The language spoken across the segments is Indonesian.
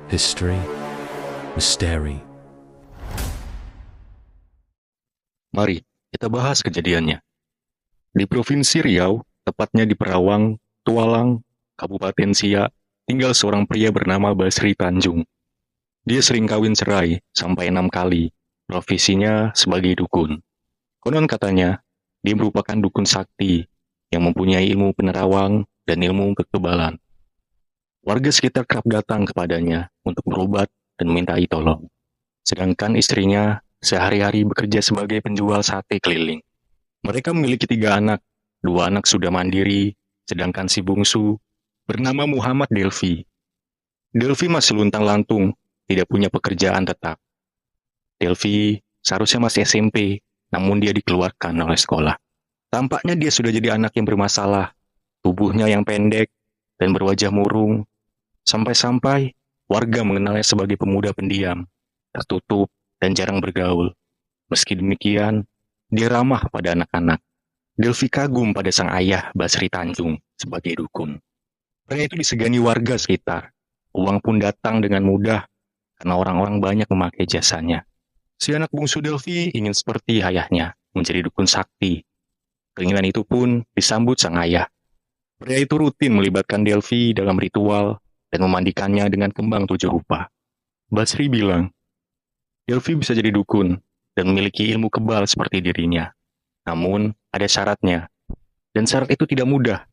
History, Misteri. Mari kita bahas kejadiannya. Di Provinsi Riau, tepatnya di Perawang, Tualang, Kabupaten Siak, tinggal seorang pria bernama Basri Tanjung. Dia sering kawin cerai sampai 6 kali, profesinya sebagai dukun. Konon katanya, dia merupakan dukun sakti yang mempunyai ilmu penerawang dan ilmu kekebalan. Warga sekitar kerap datang kepadanya untuk berobat dan memintai tolong. Sedangkan istrinya sehari-hari bekerja sebagai penjual sate keliling. Mereka memiliki 3 anak, 2 anak sudah mandiri, sedangkan si bungsu bernama Muhammad Delvi. Delvi masih luntang-lantung, tidak punya pekerjaan tetap. Delvi seharusnya masih SMP, namun dia dikeluarkan oleh sekolah. Tampaknya dia sudah jadi anak yang bermasalah, tubuhnya yang pendek dan berwajah murung, sampai-sampai warga mengenalnya sebagai pemuda pendiam, tertutup, dan jarang bergaul. Meski demikian, dia ramah pada anak-anak. Delvi kagum pada sang ayah Basri Tanjung sebagai dukun. Pria itu disegani warga sekitar. Uang pun datang dengan mudah karena orang-orang banyak memakai jasanya. Si anak bungsu Delvi ingin seperti ayahnya, menjadi dukun sakti. Keinginan itu pun disambut sang ayah. Pria itu rutin melibatkan Delvi dalam ritual dan memandikannya dengan kembang 7 rupa. Basri bilang, Delvi bisa jadi dukun dan memiliki ilmu kebal seperti dirinya. Namun, ada syaratnya. Dan syarat itu tidak mudah.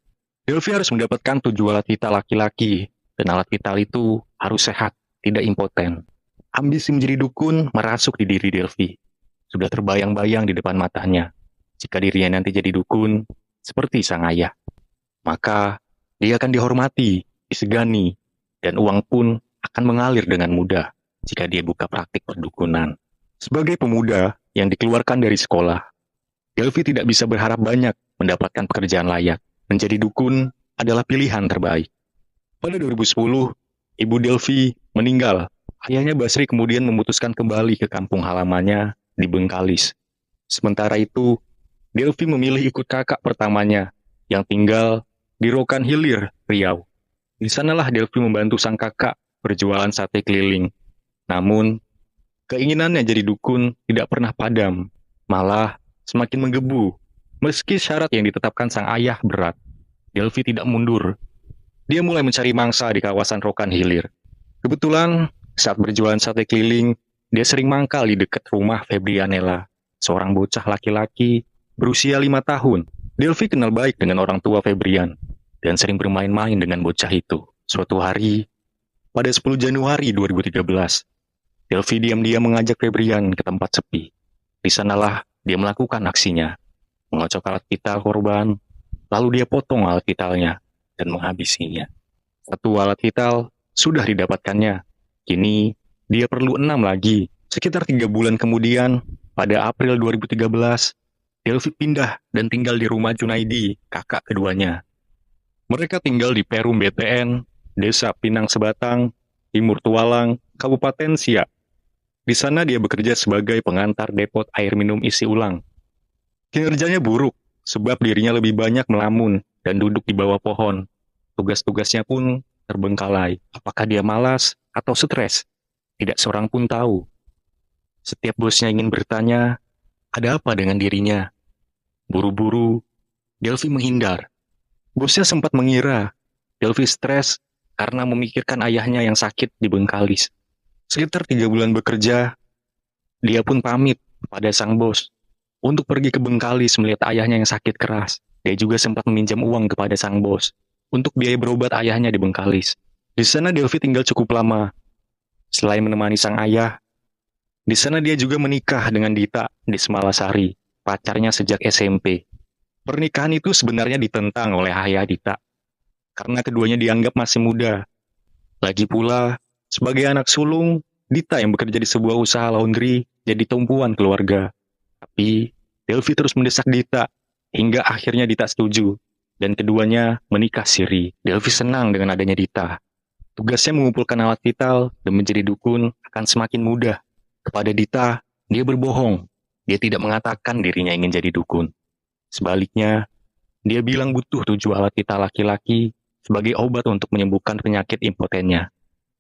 Delvi harus mendapatkan 7 alat vital laki-laki, dan alat vital itu harus sehat, tidak impoten. Ambisi menjadi dukun merasuk di diri Delvi. Sudah terbayang-bayang di depan matanya. Jika dirinya nanti jadi dukun, seperti sang ayah, maka dia akan dihormati, disegani, dan uang pun akan mengalir dengan mudah jika dia buka praktik perdukunan. Sebagai pemuda yang dikeluarkan dari sekolah, Delvi tidak bisa berharap banyak mendapatkan pekerjaan layak. Menjadi dukun adalah pilihan terbaik. Pada 2010, ibu Delvi meninggal. Ayahnya Basri kemudian memutuskan kembali ke kampung halamannya di Bengkalis. Sementara itu, Delvi memilih ikut kakak pertamanya yang tinggal di Rokan Hilir, Riau. Di sanalah Delvi membantu sang kakak berjualan sate keliling. Namun, keinginannya jadi dukun tidak pernah padam, malah semakin menggebu. Meski syarat yang ditetapkan sang ayah berat, Delvi tidak mundur. Dia mulai mencari mangsa di kawasan Rokan Hilir. Kebetulan, saat berjualan sate keliling, dia sering mangkal di dekat rumah Febrianella, seorang bocah laki-laki berusia 5 tahun. Delvi kenal baik dengan orang tua Febrian, dan sering bermain-main dengan bocah itu. Suatu hari, pada 10 Januari 2013, Delvi diam-diam mengajak Febrian ke tempat sepi. Di sanalah dia melakukan aksinya, mengocok alat vital korban, lalu dia potong alat vitalnya dan menghabisinya. 1 alat vital sudah didapatkannya. Kini dia perlu 6 lagi. Sekitar 3 bulan kemudian, pada April 2013, Delvi pindah dan tinggal di rumah Junaidi, kakak keduanya. Mereka tinggal di Perum BTN, Desa Pinang Sebatang, Timur Tualang, Kabupaten Siak. Di sana dia bekerja sebagai pengantar depot air minum isi ulang. Kinerjanya buruk, sebab dirinya lebih banyak melamun dan duduk di bawah pohon. Tugas-tugasnya pun terbengkalai. Apakah dia malas atau stres? Tidak seorang pun tahu. Setiap bosnya ingin bertanya, ada apa dengan dirinya? Buru-buru, Delvi menghindar. Bosnya sempat mengira Delvi stres karena memikirkan ayahnya yang sakit di Bengkalis. Sekitar 3 bulan bekerja, dia pun pamit pada sang bos untuk pergi ke Bengkalis melihat ayahnya yang sakit keras. Dia juga sempat meminjam uang kepada sang bos untuk biaya berobat ayahnya di Bengkalis. Di sana Delvi tinggal cukup lama. Selain menemani sang ayah, di sana dia juga menikah dengan Dita di Semalasari, pacarnya sejak SMP. Pernikahan itu sebenarnya ditentang oleh ayah Dita, karena keduanya dianggap masih muda. Lagi pula, sebagai anak sulung, Dita yang bekerja di sebuah usaha laundry jadi tumpuan keluarga. Tapi, Delvi terus mendesak Dita, hingga akhirnya Dita setuju, dan keduanya menikah siri. Delvi senang dengan adanya Dita. Tugasnya mengumpulkan alat vital dan menjadi dukun akan semakin mudah. Kepada Dita, dia berbohong. Dia tidak mengatakan dirinya ingin jadi dukun. Sebaliknya, dia bilang butuh 7 alat vital laki-laki sebagai obat untuk menyembuhkan penyakit impotennya.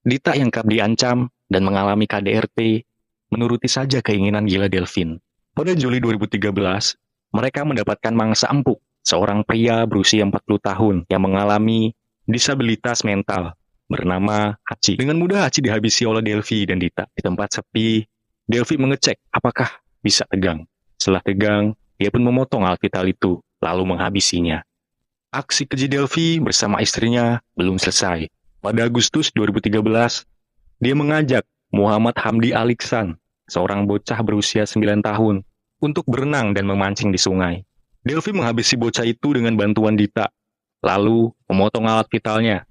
Dita yang kerap diancam dan mengalami KDRT menuruti saja keinginan gila Delvin. Pada Juli 2013, mereka mendapatkan mangsa empuk, seorang pria berusia 40 tahun yang mengalami disabilitas mental bernama Hachi. Dengan mudah Hachi dihabisi oleh Delvi dan Dita. Di tempat sepi, Delvi mengecek apakah bisa tegang. Setelah tegang, dia pun memotong alat vital itu, lalu menghabisinya. Aksi keji Delvi bersama istrinya belum selesai. Pada Agustus 2013, dia mengajak Muhammad Hamdi Aliksan, seorang bocah berusia 9 tahun, untuk berenang dan memancing di sungai. Delvi menghabisi bocah itu dengan bantuan Dita, lalu memotong alat vitalnya.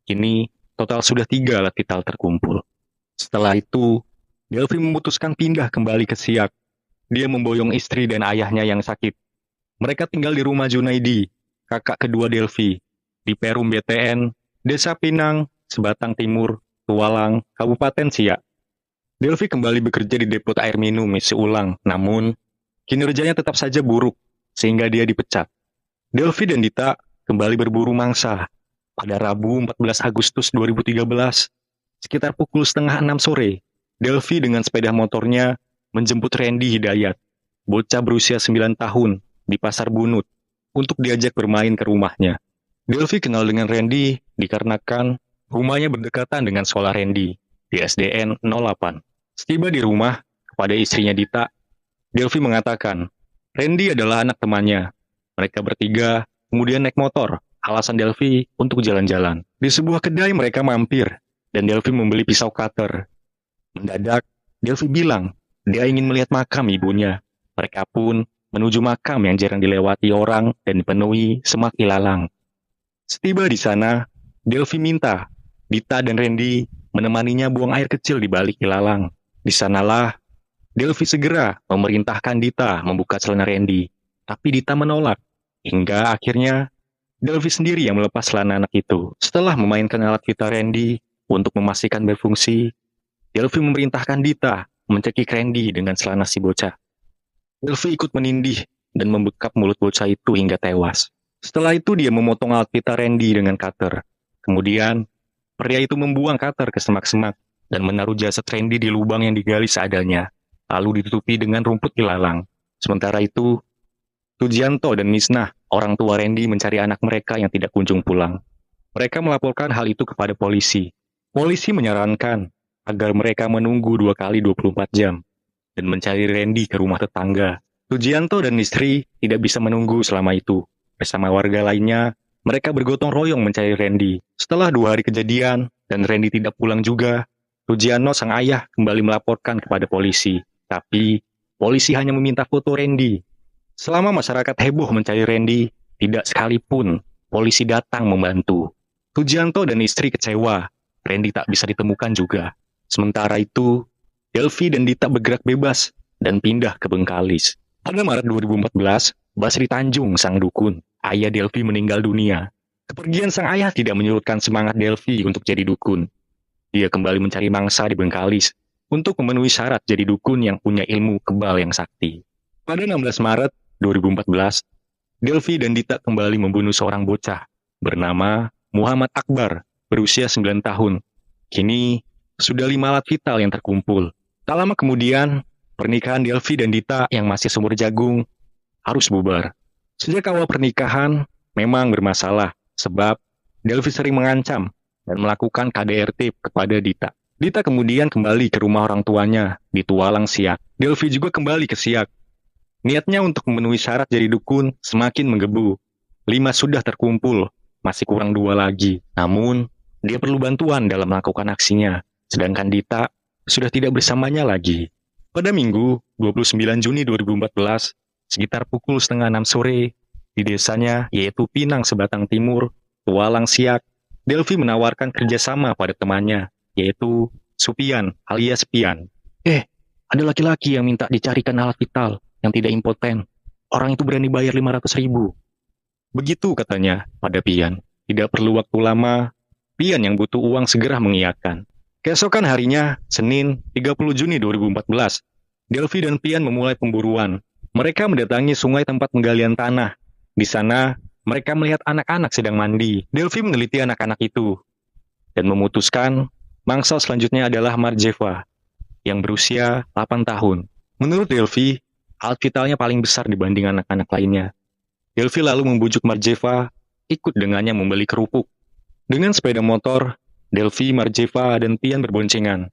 Kini, total sudah 3 alat vital terkumpul. Setelah itu, Delvi memutuskan pindah kembali ke Siak. Dia memboyong istri dan ayahnya yang sakit. Mereka tinggal di rumah Junaidi, kakak kedua Delvi, di Perum BTN, Desa Pinang, Sebatang Timur, Tualang, Kabupaten Siak. Delvi kembali bekerja di depot air minum isi ulang, namun kinerjanya tetap saja buruk, sehingga dia dipecat. Delvi dan Dita kembali berburu mangsa. Pada Rabu 14 Agustus 2013, sekitar pukul 5:30 sore, Delvi dengan sepeda motornya menjemput Randy Hidayat, bocah berusia 9 tahun, di Pasar Bunut, untuk diajak bermain ke rumahnya. Delvi kenal dengan Randy dikarenakan rumahnya berdekatan dengan sekolah Randy, di SDN 08. Setiba di rumah, kepada istrinya Dita, Delvi mengatakan, Randy adalah anak temannya. Mereka bertiga kemudian naik motor, alasan Delvi untuk jalan-jalan. Di sebuah kedai mereka mampir, dan Delvi membeli pisau cutter. Mendadak, Delvi bilang, dia ingin melihat makam ibunya. Mereka pun menuju makam yang jarang dilewati orang dan dipenuhi semak ilalang. Setiba di sana, Delvi minta Dita dan Randy menemaninya buang air kecil di balik ilalang. Di sanalah, Delvi segera memerintahkan Dita membuka celana Randy, tapi Dita menolak. Hingga akhirnya, Delvi sendiri yang melepas celana anak itu. Setelah memainkan alat vital Randy untuk memastikan berfungsi, Delvi memerintahkan Dita mencekik Randy dengan celana si bocah. Delvi ikut menindih dan membekap mulut bocah itu hingga tewas. Setelah itu dia memotong alat vital Randy dengan cutter. Kemudian, pria itu membuang cutter ke semak-semak dan menaruh jasad Randy di lubang yang digali seadanya, lalu ditutupi dengan rumput ilalang. Sementara itu, Tujianto dan Misnah, orang tua Randy, mencari anak mereka yang tidak kunjung pulang. Mereka melaporkan hal itu kepada polisi. Polisi menyarankan agar mereka menunggu 2 kali 24 jam dan mencari Randy ke rumah tetangga. Tujianto dan istri tidak bisa menunggu selama itu. Bersama warga lainnya, mereka bergotong royong mencari Randy. Setelah 2 hari kejadian dan Randy tidak pulang juga, Tujiano sang ayah kembali melaporkan kepada polisi. Tapi, polisi hanya meminta foto Randy. Selama masyarakat heboh mencari Randy, tidak sekalipun polisi datang membantu. Tujianto dan istri kecewa. Randy tak bisa ditemukan juga. Sementara itu, Delvi dan Dita bergerak bebas dan pindah ke Bengkalis. Pada Maret 2014, Basri Tanjung, sang dukun, ayah Delvi, meninggal dunia. Kepergian sang ayah tidak menyurutkan semangat Delvi untuk jadi dukun. Dia kembali mencari mangsa di Bengkalis untuk memenuhi syarat jadi dukun yang punya ilmu kebal yang sakti. Pada 16 Maret 2014, Delvi dan Dita kembali membunuh seorang bocah bernama Muhammad Akbar, berusia 9 tahun. Kini, sudah 5 alat vital yang terkumpul. Tak lama kemudian, pernikahan Delvi dan Dita yang masih sumur jagung harus bubar. Sejak awal pernikahan, memang bermasalah, sebab Delvi sering mengancam dan melakukan KDRT kepada Dita. Dita kemudian kembali ke rumah orang tuanya di Tualang, Siak. Delvi juga kembali ke Siak. Niatnya untuk memenuhi syarat jadi dukun semakin menggebu. 5 sudah terkumpul, masih kurang 2 lagi. Namun, dia perlu bantuan dalam melakukan aksinya, sedangkan Dita sudah tidak bersamanya lagi. Pada Minggu, 29 Juni 2014, sekitar pukul 5:30 sore, di desanya yaitu Pinang, Sebatang Timur, Tualang, Siak, Delvi menawarkan kerjasama pada temannya, yaitu Supian alias Pian. Ada laki-laki yang minta dicarikan alat vital yang tidak impoten. Orang itu berani bayar 500.000. Begitu katanya pada Pian. Tidak perlu waktu lama, Pian yang butuh uang segera mengiyakan. Keesokan harinya, Senin 30 Juni 2014, Delvi dan Pian memulai pemburuan. Mereka mendatangi sungai tempat penggalian tanah. Di sana, mereka melihat anak-anak sedang mandi. Delvi meneliti anak-anak itu dan memutuskan Mangsa selanjutnya adalah Marjeva, yang berusia 8 tahun. Menurut Delphi, alat vitalnya paling besar dibanding anak-anak lainnya. Delphi lalu membujuk Marjeva ikut dengannya membeli kerupuk. Dengan sepeda motor, Delphi, Marjeva, dan Pian berboncengan.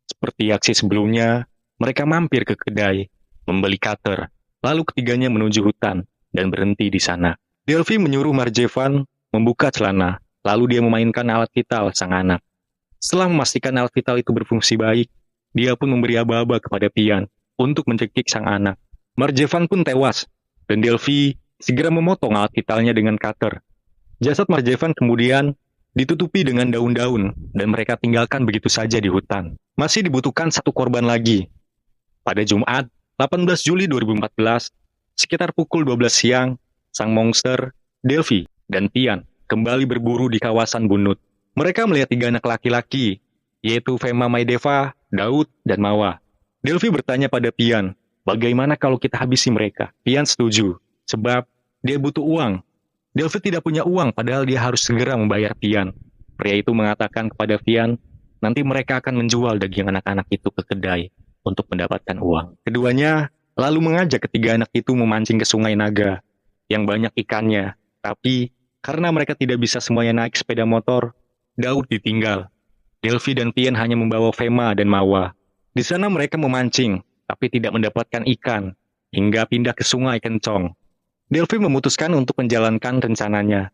Seperti aksi sebelumnya, mereka mampir ke kedai, membeli cutter, lalu ketiganya menuju hutan dan berhenti di sana. Delphi menyuruh Marjevan membuka celana, lalu dia memainkan alat vital sang anak. Setelah memastikan alat vital itu berfungsi baik, dia pun memberi aba-aba kepada Pian untuk mencekik sang anak. Marjevan pun tewas, dan Delphi segera memotong alat vitalnya dengan cutter. Jasad Marjevan kemudian ditutupi dengan daun-daun, dan mereka tinggalkan begitu saja di hutan. Masih dibutuhkan satu korban lagi. Pada Jumat, 18 Juli 2014, sekitar pukul 12 siang, sang monster, Delphi, dan Pian kembali berburu di kawasan Bunut. Mereka melihat 3 anak laki-laki, yaitu Fema Maideva, Daud, dan Mawa. Delphi bertanya pada Pian, bagaimana kalau kita habisi mereka? Pian setuju, sebab dia butuh uang. Delphi tidak punya uang, padahal dia harus segera membayar Pian. Pria itu mengatakan kepada Pian, nanti mereka akan menjual daging anak-anak itu ke kedai untuk mendapatkan uang. Keduanya lalu mengajak ketiga anak itu memancing ke Sungai Naga yang banyak ikannya. Tapi karena mereka tidak bisa semuanya naik sepeda motor, Daud ditinggal. Delphi dan Pian hanya membawa Fema dan Mawa. Di sana mereka memancing, tapi tidak mendapatkan ikan, hingga pindah ke Sungai Kencong. Delphi memutuskan untuk menjalankan rencananya.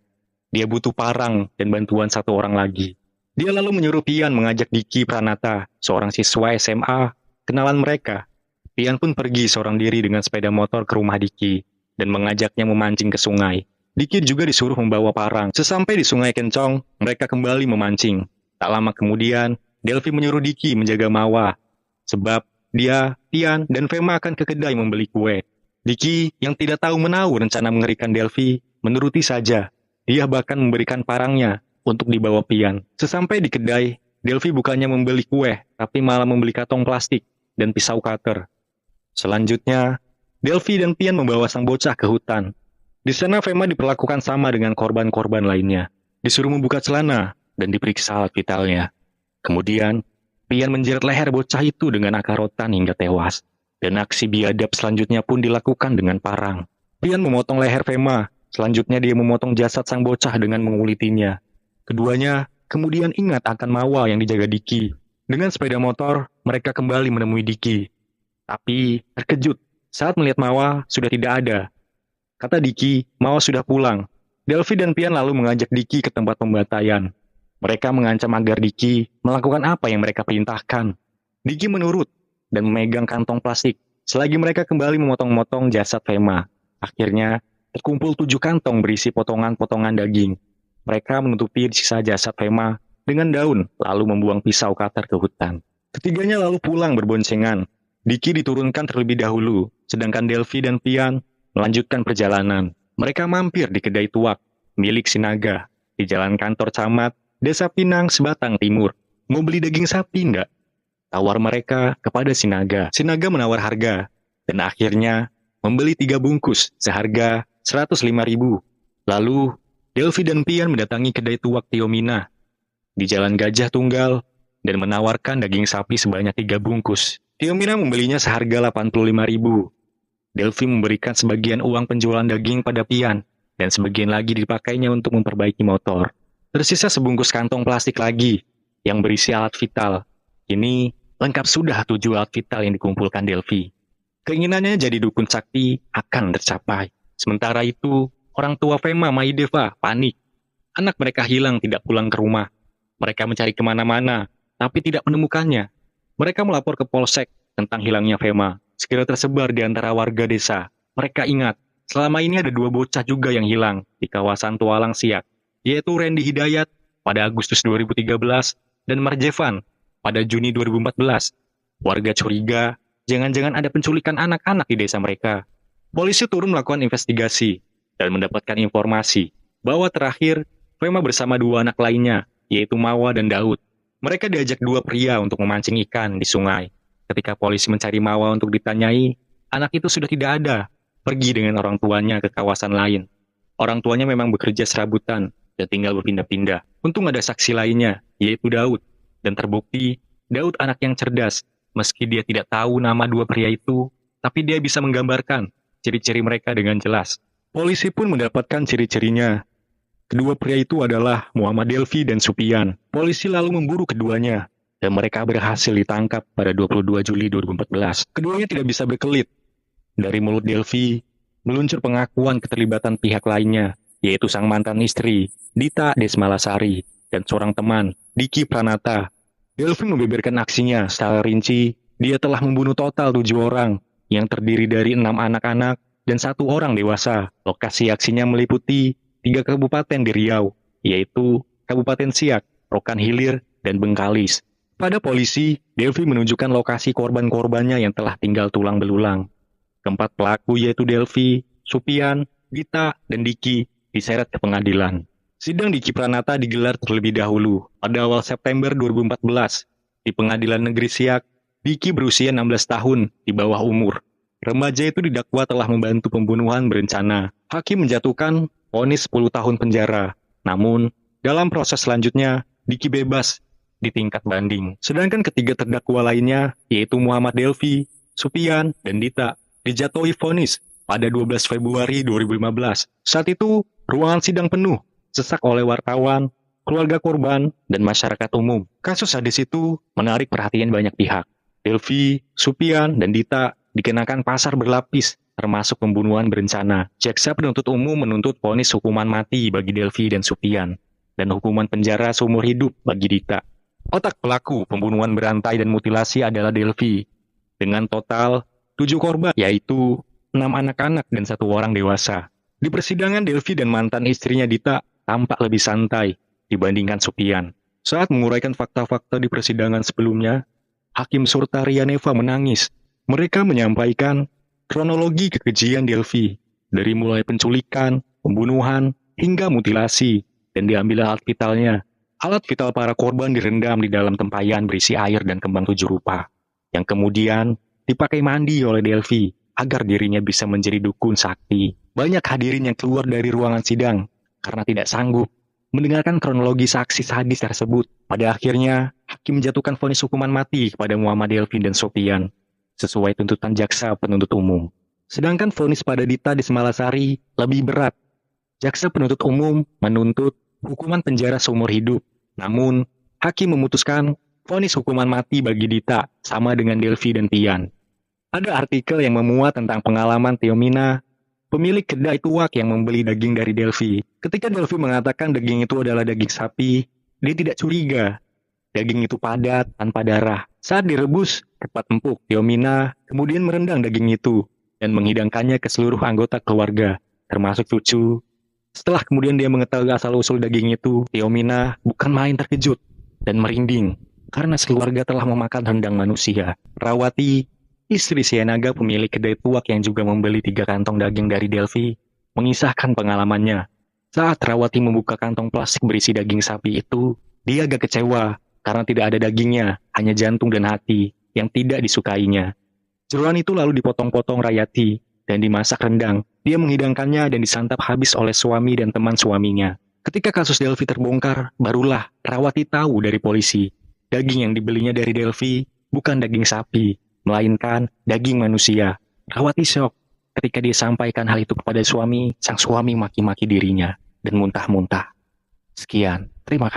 Dia butuh parang dan bantuan satu orang lagi. Dia lalu menyuruh Pian mengajak Diki Pranata, seorang siswa SMA, kenalan mereka. Pian pun pergi seorang diri dengan sepeda motor ke rumah Diki dan mengajaknya memancing ke sungai. Diki juga disuruh membawa parang. Sesampai di Sungai Kencong, mereka kembali memancing. Tak lama kemudian, Delphi menyuruh Diki menjaga Mawa, sebab dia, Pian, dan Fema akan ke kedai membeli kue. Diki, yang tidak tahu menahu rencana mengerikan Delphi, menuruti saja. Dia bahkan memberikan parangnya untuk dibawa Pian. Sesampai di kedai, Delphi bukannya membeli kue, tapi malah membeli kantong plastik dan pisau cutter. Selanjutnya, Delphi dan Pian membawa sang bocah ke hutan. Di sana Fema diperlakukan sama dengan korban-korban lainnya. Disuruh membuka celana dan diperiksa alat vitalnya. Kemudian, Pian menjerat leher bocah itu dengan akar rotan hingga tewas. Dan aksi biadab selanjutnya pun dilakukan dengan parang. Pian memotong leher Fema, selanjutnya dia memotong jasad sang bocah dengan mengulitinya. Keduanya kemudian ingat akan Mawa yang dijaga Diki. Dengan sepeda motor, mereka kembali menemui Diki. Tapi terkejut saat melihat Mawa sudah tidak ada. Kata Diki, Mawa sudah pulang. Delphi dan Pian lalu mengajak Diki ke tempat pembantaian. Mereka mengancam agar Diki melakukan apa yang mereka perintahkan. Diki menurut dan memegang kantong plastik, selagi mereka kembali memotong-motong jasad Fema. Akhirnya, terkumpul 7 kantong berisi potongan-potongan daging. Mereka menutupi sisa jasad Fema dengan daun, lalu membuang pisau cutter ke hutan. Ketiganya lalu pulang berboncengan. Diki diturunkan terlebih dahulu, sedangkan Delphi dan Pian melanjutkan perjalanan. Mereka mampir di kedai tuak, milik Sinaga, di Jalan Kantor Camat, Desa Pinang, Sebatang Timur. Mau beli daging sapi enggak? Tawar mereka kepada Sinaga. Sinaga menawar harga, dan akhirnya membeli 3 bungkus seharga 105.000. Lalu, Delphi dan Pian mendatangi kedai tuak Tiomina di Jalan Gajah Tunggal dan menawarkan daging sapi sebanyak 3 bungkus. Tiomina membelinya seharga 85.000. Delphi memberikan sebagian uang penjualan daging pada Pian, dan sebagian lagi dipakainya untuk memperbaiki motor. Tersisa sebungkus kantong plastik lagi yang berisi alat vital. Ini lengkap sudah 7 alat vital yang dikumpulkan Delphi. Keinginannya jadi dukun sakti akan tercapai. Sementara itu, orang tua Fema Maideva panik. Anak mereka hilang tidak pulang ke rumah. Mereka mencari kemana-mana, tapi tidak menemukannya. Mereka melapor ke Polsek tentang hilangnya Fema. Segera tersebar di antara warga desa. Mereka ingat, selama ini ada 2 bocah juga yang hilang di kawasan Tualang Siak, yaitu Randy Hidayat pada Agustus 2013 dan Marjevan pada Juni 2014. Warga curiga, jangan-jangan ada penculikan anak-anak di desa mereka. Polisi turun melakukan investigasi dan mendapatkan informasi bahwa terakhir Fema bersama 2 anak lainnya, yaitu Mawa dan Daud. Mereka diajak 2 pria untuk memancing ikan di sungai. Ketika polisi mencari Mawa untuk ditanyai, anak itu sudah tidak ada, pergi dengan orang tuanya ke kawasan lain. Orang tuanya memang bekerja serabutan dan tinggal berpindah-pindah. Untung ada saksi lainnya, yaitu Daud. Dan terbukti, Daud anak yang cerdas. Meski dia tidak tahu nama dua pria itu, tapi dia bisa menggambarkan ciri-ciri mereka dengan jelas. Polisi pun mendapatkan ciri-cirinya. Kedua pria itu adalah Muhammad Delfi dan Supian. Polisi lalu memburu keduanya, dan mereka berhasil ditangkap pada 22 Juli 2014. Keduanya tidak bisa berkelit. Dari mulut Delfi, meluncur pengakuan keterlibatan pihak lainnya, yaitu sang mantan istri, Dita Desmalasari, dan seorang teman, Diki Pranata. Delfi membeberkan aksinya secara rinci. Dia telah membunuh total 7 orang, yang terdiri dari 6 anak-anak dan 1 orang dewasa. Lokasi aksinya meliputi 3 kabupaten di Riau, yaitu Kabupaten Siak, Rokan Hilir, dan Bengkalis. Pada polisi, Delfi menunjukkan lokasi korban-korbannya yang telah tinggal tulang belulang. Keempat pelaku yaitu Delfi, Supian, Dita, dan Diki diseret ke pengadilan. Sidang Diki Pranata digelar terlebih dahulu pada awal September 2014 di Pengadilan Negeri Siak. Diki berusia 16 tahun di bawah umur. Remaja itu didakwa telah membantu pembunuhan berencana. Hakim menjatuhkan vonis 10 tahun penjara. Namun, dalam proses selanjutnya, Diki bebas di tingkat banding. Sedangkan ketiga terdakwa lainnya, yaitu Muhammad Delfi, Supian, dan Dita, dijatuhi vonis pada 12 Februari 2015. Saat itu, ruangan sidang penuh, sesak oleh wartawan, keluarga korban, dan masyarakat umum. Kasus sadis itu menarik perhatian banyak pihak. Delfi, Supian, dan Dita dikenakan pasal berlapis, termasuk pembunuhan berencana. Jaksa penuntut umum menuntut vonis hukuman mati bagi Delfi dan Supian, dan hukuman penjara seumur hidup bagi Dita. Otak pelaku pembunuhan berantai dan mutilasi adalah Delfi, dengan total 7 korban, yaitu 6 anak-anak dan 1 orang dewasa. Di persidangan, Delfi dan mantan istrinya Dita tampak lebih santai dibandingkan Supian. Saat menguraikan fakta-fakta di persidangan sebelumnya, Hakim Surtaria Neva menangis. Mereka menyampaikan kronologi kekejian Delfi, dari mulai penculikan, pembunuhan, hingga mutilasi, dan diambil alat vitalnya. Alat vital para korban direndam di dalam tempayan berisi air dan kembang 7 rupa, yang kemudian dipakai mandi oleh Delfi agar dirinya bisa menjadi dukun sakti. Banyak hadirin yang keluar dari ruangan sidang karena tidak sanggup mendengarkan kronologi saksi sadis tersebut. Pada akhirnya, hakim menjatuhkan vonis hukuman mati kepada Muhammad Delfi dan Sofian, sesuai tuntutan jaksa penuntut umum. Sedangkan vonis pada Dita Desmalasari lebih berat. Jaksa penuntut umum menuntut hukuman penjara seumur hidup. Namun, hakim memutuskan vonis hukuman mati bagi Dita sama dengan Delfi dan Tian. Ada artikel yang memuat tentang pengalaman Theomina, pemilik kedai tuak yang membeli daging dari Delfi. Ketika Delfi mengatakan daging itu adalah daging sapi, dia tidak curiga. Daging itu padat, tanpa darah. Saat direbus, cepat empuk. Theomina kemudian merendang daging itu dan menghidangkannya ke seluruh anggota keluarga, termasuk cucu. Setelah kemudian dia mengetahui asal-usul daging itu, Theomina bukan main terkejut dan merinding karena sekeluarga telah memakan rendang manusia. Rawati, istri Sienaga pemilik kedai tuak yang juga membeli 3 kantong daging dari Delfi, mengisahkan pengalamannya. Saat Rawati membuka kantong plastik berisi daging sapi itu, dia agak kecewa karena tidak ada dagingnya, hanya jantung dan hati yang tidak disukainya. Jeroan itu lalu dipotong-potong Rayati dan dimasak rendang. Dia menghidangkannya dan disantap habis oleh suami dan teman suaminya. Ketika kasus Delfi terbongkar, barulah Rawati tahu dari polisi. Daging yang dibelinya dari Delfi bukan daging sapi, melainkan daging manusia. Rawati syok ketika dia sampaikan hal itu kepada suami. Sang suami maki-maki dirinya dan muntah-muntah. Sekian, terima kasih.